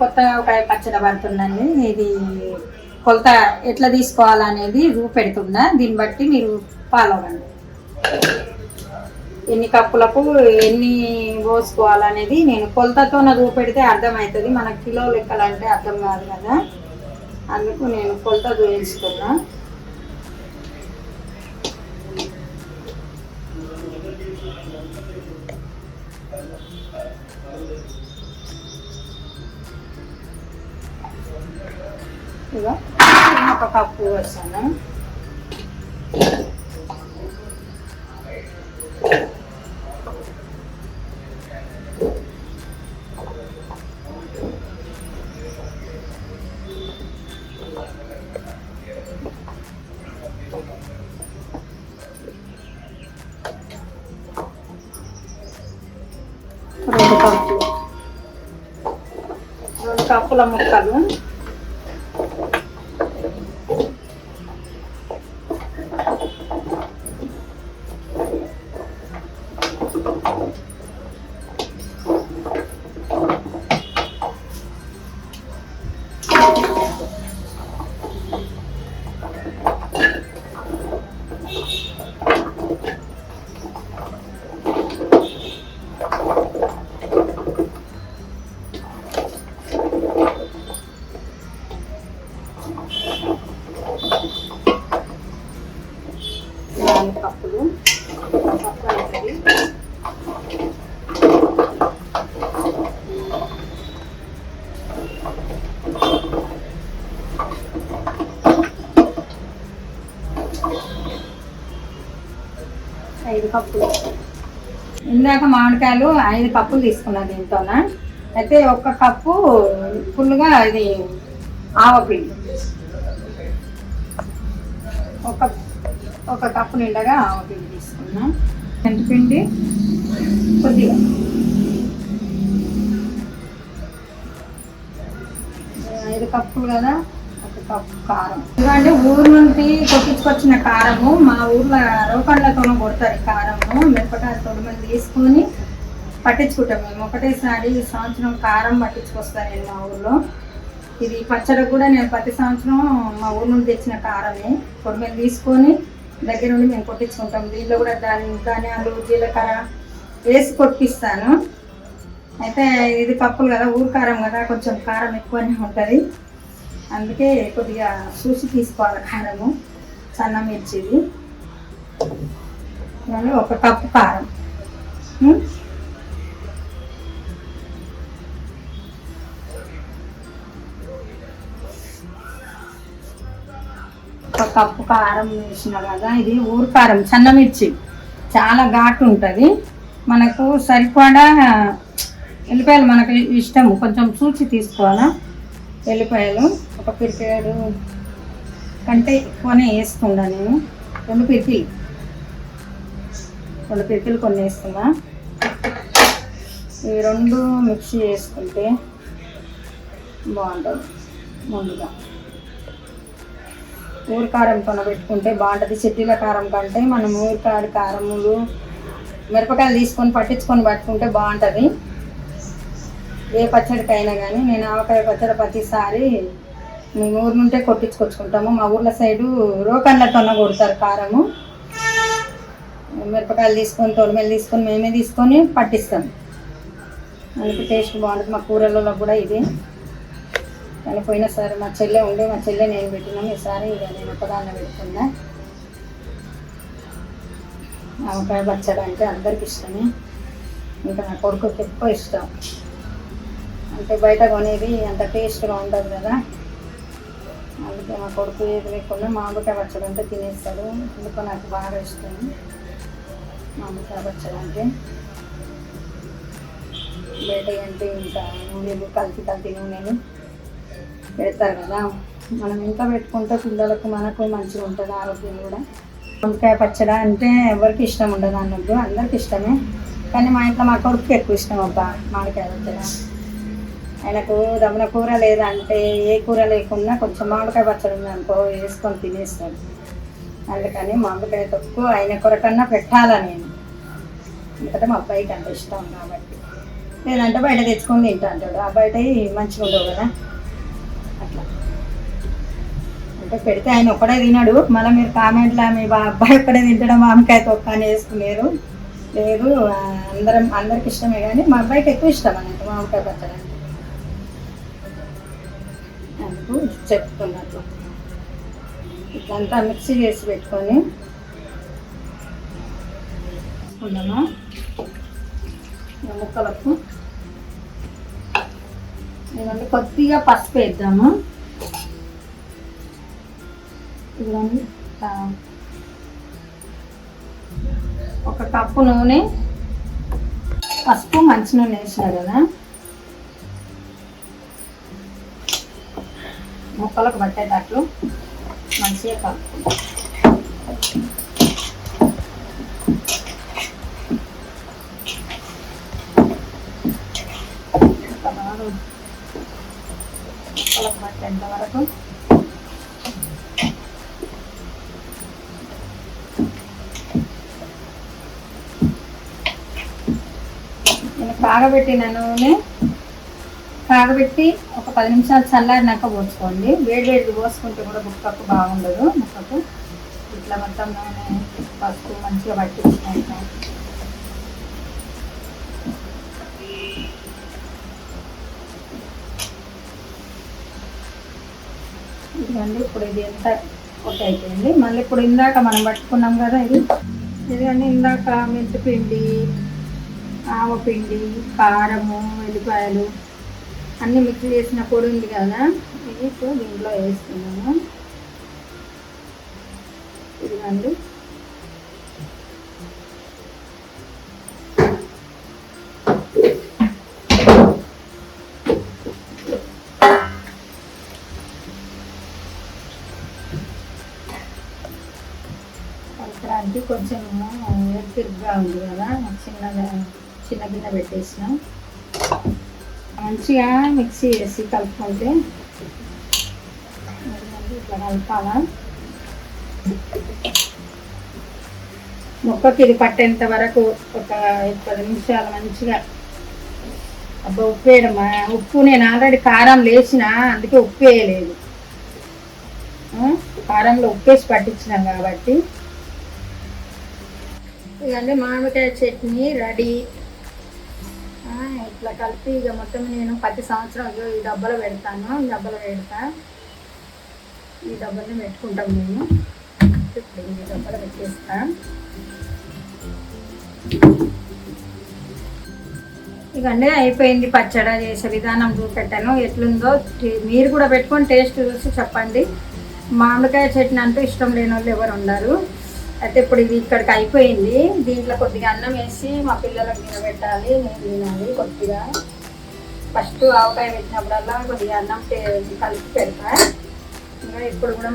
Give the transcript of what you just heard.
కొత్త ఒక పచ్చడి పడుతుందండి. ఇది కొలత ఎట్లా తీసుకోవాలనేది చూపెడుతున్నా, దీన్ని బట్టి మీరు ఫాలో అవ్వండి. ఎన్ని కప్పులకు ఎన్ని పోసుకోవాలనేది నేను కొలతతోన చూపెడితే అర్థమవుతుంది. మనకు కిలో లెక్కలు అంటే అర్థం కాదు కదా, అందుకు నేను కొలత చూపించుకున్నా. ఇక ఒక కప్పు వేసాను. రెండు కప్పుల ముక్కలు, కప్పులు 5 కప్పులు. ఇందాక మామిడికాయలు 5 కప్పులు తీసుకున్నాను దీంతోన. అయితే 1 కప్పు ఫుల్గా ఇది ఆవపిండి, ఒక కప్పు నిండగా ఆవపిండి తీసుకున్నా. మెంతిపిండి కొద్దిగా, 5 కప్పులు కదా, 1 కప్పు కారం. ఎందుకంటే ఊరు నుండి కొట్టించుకొచ్చిన కారము, మా ఊర్లో రోకళ్ళతో కొడతారు కారము. మిరపకాయ తొడిమలు తీసుకొని పట్టించుకుంటాం మేము. ఒకటేసారి సంవత్సరం కారం పట్టించుకొస్తాను నేను మా ఊర్లో. ఇది పచ్చడి కూడా నేను ప్రతి సంవత్సరం మా ఊరు నుండి తెచ్చిన కారమే తొడిమలు తీసుకొని దగ్గర నుండి మేము కొట్టించుకుంటాం. దీంట్లో కూడా ధనియాలు జీలకర్ర వేసి కొట్టిస్తాను. అయితే ఇది కప్పులు కదా, ఊరు కారం కదా, కొంచెం కారం ఎక్కువనే ఉంటుంది. అందుకే కొద్దిగా చూసి తీసుకోవాలి కారము. సన్న మిర్చిది 1 కప్పు కారం, 1 కప్పు కారం వేసిన కదా. ఇది ఊరు కారం, సన్న మిర్చి చాలా ఘాటు ఉంటుంది. మనకు సరిపడా ఎల్లిపాయలు మనకు ఇష్టం, కొంచెం చూసి తీసుకోవాలా. ఎల్లిపాయలు 1 పిరికెడు కంటే ఎక్కువనే వేసుకున్నా నేను. 2 పిరికిలు కొన్ని వేస్తున్నా. ఇవి 2 మిక్సీ చేసుకుంటే బాగుంటుంది. ముందుగా ఊరి కారంతో పెట్టుకుంటే బాగుంటుంది. చెట్టీల కారం కంటే మనం ఊరికాడి కారములు మిరపకాయలు తీసుకొని పట్టించుకొని పట్టుకుంటే బాగుంటుంది. ఏ పచ్చడికైనా కానీ నేను ఆవకాయ పచ్చడి ప్రతిసారి మేము ఊరు నుండే కొట్టించుకొచ్చుకుంటాము. మా ఊర్ల సైడు రోకళ్ళతో కొడతారు కారము. మిరపకాయలు తీసుకొని తొడిమెలు తీసుకొని మేమే తీసుకొని పట్టిస్తాం. అందుకే టేస్ట్ బాగుంటుంది. మా కూరలలో కూడా ఇది. కానీ పోయినసారి మా చెల్లె ఉండే, మా చెల్లె నేను పెట్టినాము. ఈసారి ఇక నేను ఒకదాన్ని పెట్టుకున్నా. ఆవకాయ పచ్చడి అంటే అందరికి ఇష్టమే, ఇంకా నా కొడుకుకి ఎక్కువ ఇష్టం. అంటే బయట కొనేది అంత టేస్ట్గా ఉండదు కదా, అందుకే మా కొడుకు ఏది లేకుండా మామిడికాయ పచ్చడి అంటే తినేస్తాడు. అందుకు నాకు బాగా ఇష్టం మామిడికాయ పచ్చడి అంటే. బయట అంటే ఇంకా నూనెలు కల్తీ నూనెలు పెడతారు కదా, మనం ఇంకా పెట్టుకుంటే పిల్లలకు మనకు మంచిగా ఉంటుంది, ఆరోగ్యం కూడా. మామిడికాయ పచ్చడి అంటే ఎవరికి ఇష్టం ఉండదు అన్నట్టు, అందరికి ఇష్టమే. కానీ మా ఇంట్లో మా కొడుకు ఎక్కువ ఇష్టం అబ్బా మామిడికాయ పచ్చడి. ఆయనకు దమ్మున కూర లేదంటే, ఏ కూర లేకున్నా కొంచెం మామిడికాయ పచ్చడి ఉందనుకో వేసుకొని తినేస్తాడు. అందుకని మామిడికాయ తక్కువ ఆయన కొరకన్నా పెట్టాలా నేను, ఎందుకంటే మా అబ్బాయికి అంత ఇష్టం కాబట్టి. లేదంటే బయట తెచ్చుకొని తింటా అంటాడు. ఆ బయట మంచిగా ఉండవు కదా అట్లా. అంటే పెడితే ఆయన ఒక్కడే తినడు. మళ్ళీ మీరు కామెంట్లో మీ అబ్బాయి ఒక్కడే తింటాడు మామిడికాయ తొక్క అని వేసుకునేరు. లేదు, అందరికి ఇష్టమే, కానీ మా అబ్బాయికి ఎక్కువ ఇష్టం అన్నట్టు మామిడికాయ పచ్చడి. అందుకు చెప్తున్నట్లు ఇట్లంతా మిక్సీ చేసి పెట్టుకొని వేసుకున్నాము. ముక్కలకు ఇదండి కొద్దిగా పసుపు వేద్దాము. ఇదండి ఒక కప్పు నూనె, పసుపు, మంచి నూనె వేసిన కదా ముక్కలకు పట్టేటట్లు మంచిగా కలుపుకుంటాం. ముక్కలకు పట్టేంత వరకు నేను కాగబెట్టిన నూనె కాగబెట్టి ఒక 10 నిమిషాలు చల్లారినాక పోసుకోండి. వేడి పోసుకుంటే కూడా ముక్కకు బాగుండదు. ముక్కకు ఇట్లా మొత్తం నూనె పసుపు మంచిగా పట్టించినాక ఇదిగండి. ఇప్పుడు ఇది ఎంత పొట్టు అయిపోయింది. మళ్ళీ ఇప్పుడు ఇందాక మనం పట్టుకున్నాం కదా ఇదిగండి. ఇందాక మెంతిపిండి, ఆవపిండి, కారము, వెల్లిపాయలు అన్నీ మిక్స్ చేసిన పొడి ఉంది కదా, ఇది ఇప్పుడు దీంట్లో వేస్తున్నాము. ఇదిగండి. కలపడానికి కొంచెం తిరుగుగా ఉంది కదా, చిన్న గిన్నె పెట్టేసిన మంచిగా మిక్సీ చేసి కలుపుకుంటే ఇట్లా కలపాలా. ముక్కకి ఇది పట్టేంత వరకు ఒక 10 నిమిషాలు మంచిగా. అబ్బా ఉప్పు వేయడమా, ఉప్పు నేను ఆల్రెడీ కారం లేచిన, అందుకే ఉప్పు వేయలేదు. కారంలో ఉప్పు వేసి పట్టించినాం కాబట్టి. ఇదండి మామిడికాయ చట్నీ రెడీ. ఇట్లా కలిపి ఇక మొత్తం నేను ప్రతి సంవత్సరం ఈ డబ్బాలో పెడతాను. ఈ డబ్బాలో పెట్టుకుంటాం మేము. ఇప్పుడు ఈ డబ్బాలో పెట్టేస్తా. ఇకండి అయిపోయింది. పచ్చడి చేసే విధానం చూపెట్టాను, ఎట్లుందో మీరు కూడా పెట్టుకొని టేస్ట్ చూసి చెప్పండి. మామిడికాయ చట్నీ అంటూ ఇష్టం లేని వాళ్ళు ఎవరు ఉండరు. అయితే ఇప్పుడు ఇది ఇక్కడికి అయిపోయింది. దీంట్లో కొద్దిగా అన్నం వేసి మా పిల్లలకు తినబెట్టాలి, నేను తినాలి. కొద్దిగా ఫస్ట్ ఆవకాయ పెట్టినప్పుడల్లా కొద్దిగా అన్నం కలిపి పెడతా. ఇంకా ఇప్పుడు కూడా